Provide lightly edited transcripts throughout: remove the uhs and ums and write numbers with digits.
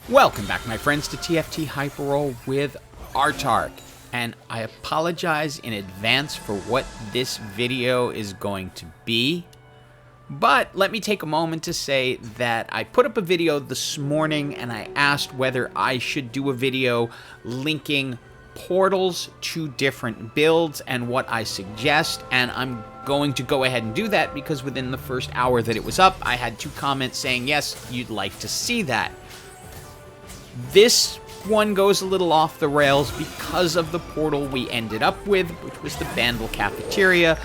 Welcome back, my friends, to TFT Hyperroll with Artark, and I apologize in advance for what this video is going to be, but let me take a moment to say that I put up a video this morning and I asked whether I should do a video linking portals to different builds and what I suggest, and I'm going to go ahead and do that because within the first hour that it was up, I had 2 comments saying, yes, you'd like to see that. This one goes a little off the rails because of the portal we ended up with, which was the Banville Cafeteria,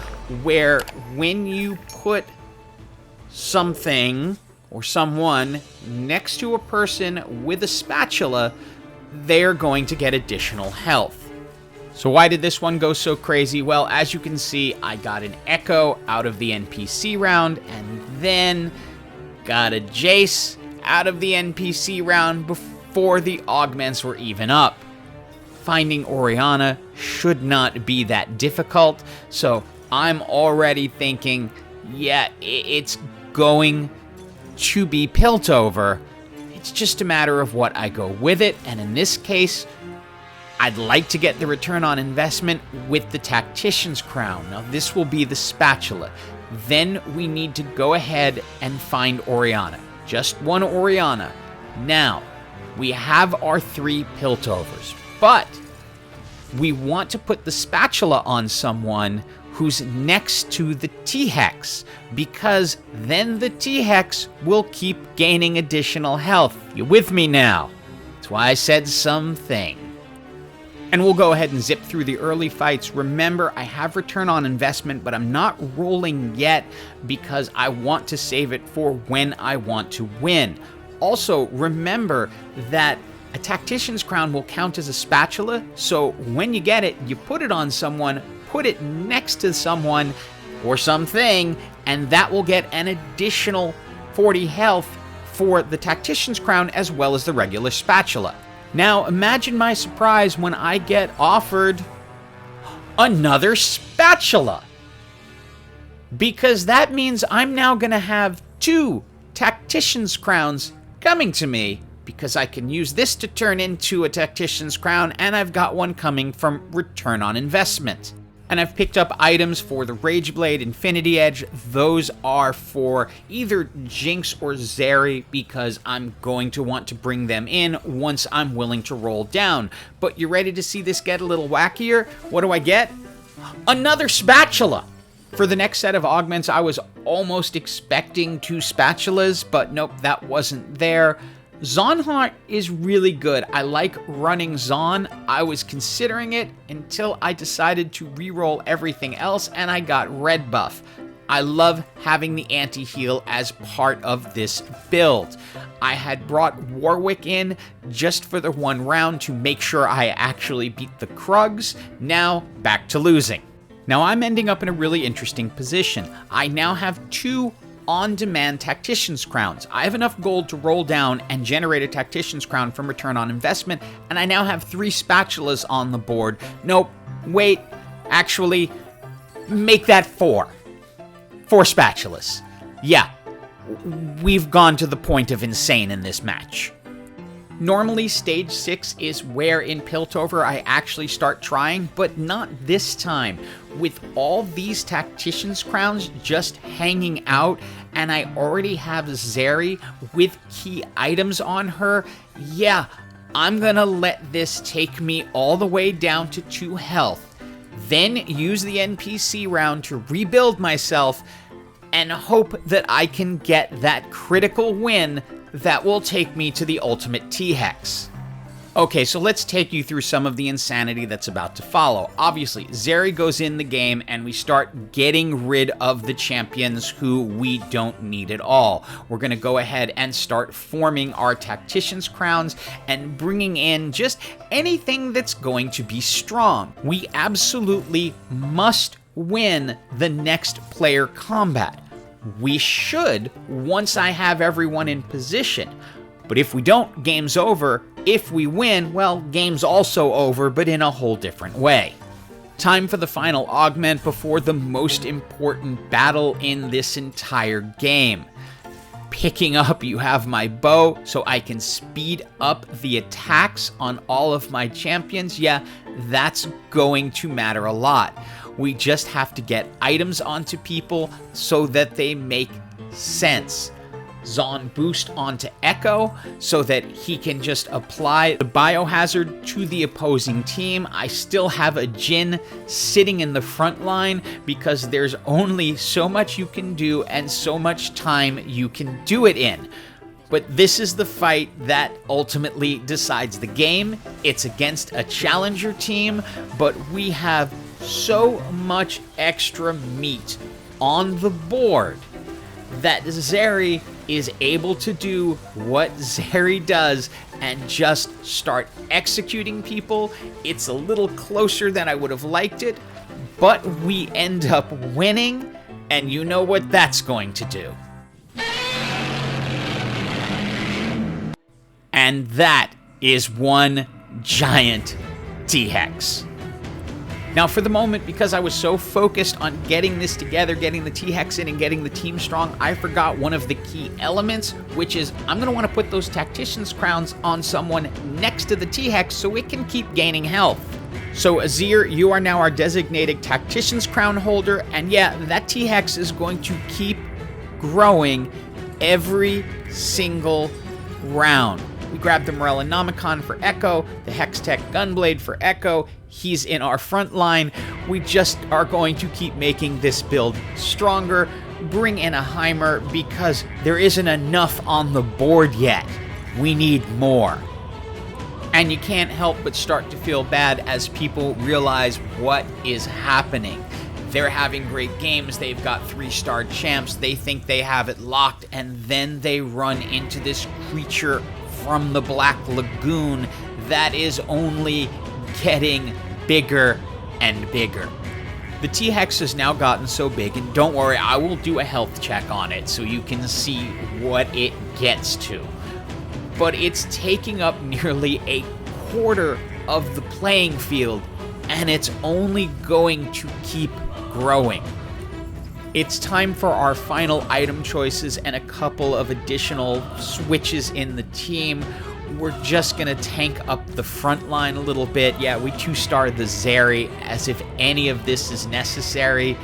where when you put something or someone next to a person with a spatula, they're going to get additional health. So why did this one go so crazy? Well, as you can see, I got an Echo out of the NPC round, and then got a Jace out of the NPC round before the augments were even up. Finding Orianna should not be that difficult, so I'm already thinking, yeah, it's going to be Piltover. It's just a matter of what I go with it, and in this case, I'd like to get the return on investment with the Tactician's Crown. Now, this will be the spatula. Then we need to go ahead and find Orianna. Just one Orianna. Now, we have our 3 Piltovers, but we want to put the spatula on someone who's next to the T-Hex, because then the T-Hex will keep gaining additional health. You with me now? That's why I said something. And we'll go ahead and zip through the early fights. Remember, I have return on investment, but I'm not rolling yet because I want to save it for when I want to win. Also, remember that a Tactician's Crown will count as a spatula, so when you get it, you put it on someone, put it next to someone or something, and that will get an additional 40 health for the Tactician's Crown as well as the regular spatula. Now, imagine my surprise when I get offered another spatula, because that means I'm now going to have 2 Tactician's Crowns coming to me, because I can use this to turn into a Tactician's Crown, and I've got one coming from return on investment. And I've picked up items for the Rageblade, Infinity Edge. Those are for either Jinx or Zeri, because I'm going to want to bring them in once I'm willing to roll down. But you ready to see this get a little wackier? What do I get? Another spatula! For the next set of augments, I was almost expecting 2 spatulas, but nope, that wasn't there. Zaun is really good. I like running Zaun. I was considering it until I decided to reroll everything else, and I got red buff. I love having the anti-heal as part of this build. I had brought Warwick in just for the 1 round to make sure I actually beat the Krugs. Now, back to losing. Now, I'm ending up in a really interesting position. I now have 2 on-demand Tactician's Crowns. I have enough gold to roll down and generate a Tactician's Crown from return on investment, and I now have 3 spatulas on the board. Nope, wait, actually, make that 4. 4 spatulas. Yeah, we've gone to the point of insane in this match. Normally, stage 6 is where in Piltover I actually start trying, but not this time. With all these Tactician's Crowns just hanging out, and I already have Zeri with key items on her, yeah, I'm gonna let this take me all the way down to 2 health, then use the NPC round to rebuild myself, and hope that I can get that critical win that will take me to the ultimate T-Hex. Okay, so let's take you through some of the insanity that's about to follow. Obviously, Zeri goes in the game and we start getting rid of the champions who we don't need at all. We're going to go ahead and start forming our Tactician's Crowns and bringing in just anything that's going to be strong. We absolutely must win the next player combat. We should, once I have everyone in position. But if we don't, game's over. If we win, well, game's also over, but in a whole different way. Time for the final augment before the most important battle in this entire game. picking up, you have my bow, so I can speed up the attacks on all of my champions. Yeah, that's going to matter a lot. We just have to get items onto people so that they make sense. Zaun boost onto Echo so that he can just apply the biohazard to the opposing team. I still have a Jhin sitting in the front line because there's only so much you can do and so much time you can do it in. But this is the fight that ultimately decides the game. It's against a challenger team, but we have so much extra meat on the board that Zeri is able to do what Zeri does and just start executing people. It's a little closer than I would have liked it, but we end up winning, and you know what that's going to do. And that is one giant T-Hex. Now, for the moment, because I was so focused on getting this together, getting the T-Hex in and getting the team strong, I forgot one of the key elements, which is I'm going to want to put those Tactician's Crowns on someone next to the T-Hex so it can keep gaining health. So, Azir, you are now our designated Tactician's Crown holder, and yeah, that T-Hex is going to keep growing every single round. We grabbed the Morellonomicon for Echo, the Hextech Gunblade for Echo. He's in our front line. We just are going to keep making this build stronger, bring in a Heimer because there isn't enough on the board yet. We need more. And you can't help but start to feel bad as people realize what is happening. They're having great games, they've got 3-star champs, they think they have it locked, and then they run into this creature from the Black Lagoon that is only getting bigger and bigger. The T-Hex has now gotten so big, and don't worry, I will do a health check on it so you can see what it gets to. But it's taking up nearly a quarter of the playing field, and it's only going to keep growing. It's time for our final item choices and a couple of additional switches in the team. We're just going to tank up the front line a little bit. Yeah, we 2-starred the Zeri as if any of this is necessary.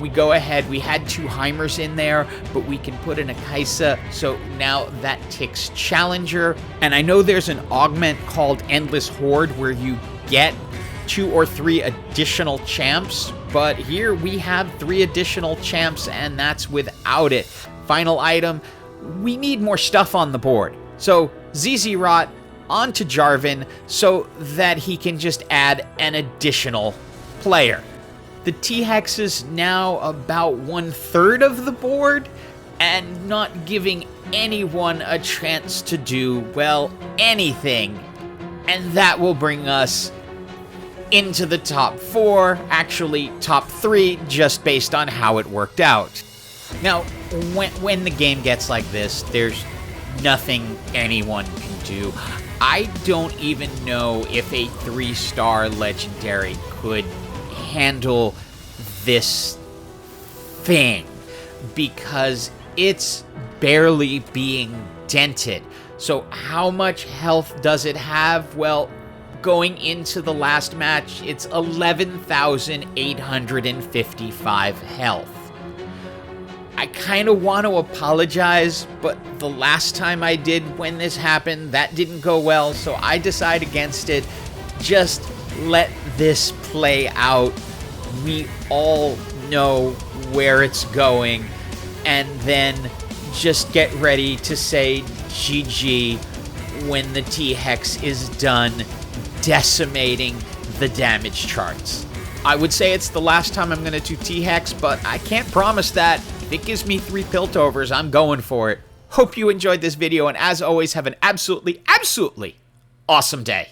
We go ahead, we had 2 Heimers in there, but we can put in a Kaisa, so now that ticks Challenger. And I know there's an augment called Endless Horde where you get 2 or 3 additional champs, but here we have 3 additional champs, and that's without it. Final item, we need more stuff on the board. So ZZ-Rot onto Jarvan so that he can just add an additional player. The T-Hex is now about 1/3 of the board and not giving anyone a chance to do, well, anything. And that will bring us into the top 4, actually top 3, just based on how it worked out. Now, when the game gets like this, there's nothing anyone can do. I don't even know if a 3-star legendary could handle this thing because it's barely being dented. So how much health does it have? Well, going into the last match, it's 11,855 health. I kind of want to apologize, but the last time I did when this happened, that didn't go well, so I decide against it. Just let this play out. We all know where it's going, and then just get ready to say GG when the T-Hex is done decimating the damage charts. I would say it's the last time I'm going to do T-Hex, but I can't promise that. If it gives me 3 Piltovers, I'm going for it. Hope you enjoyed this video, and as always, have an absolutely, absolutely awesome day.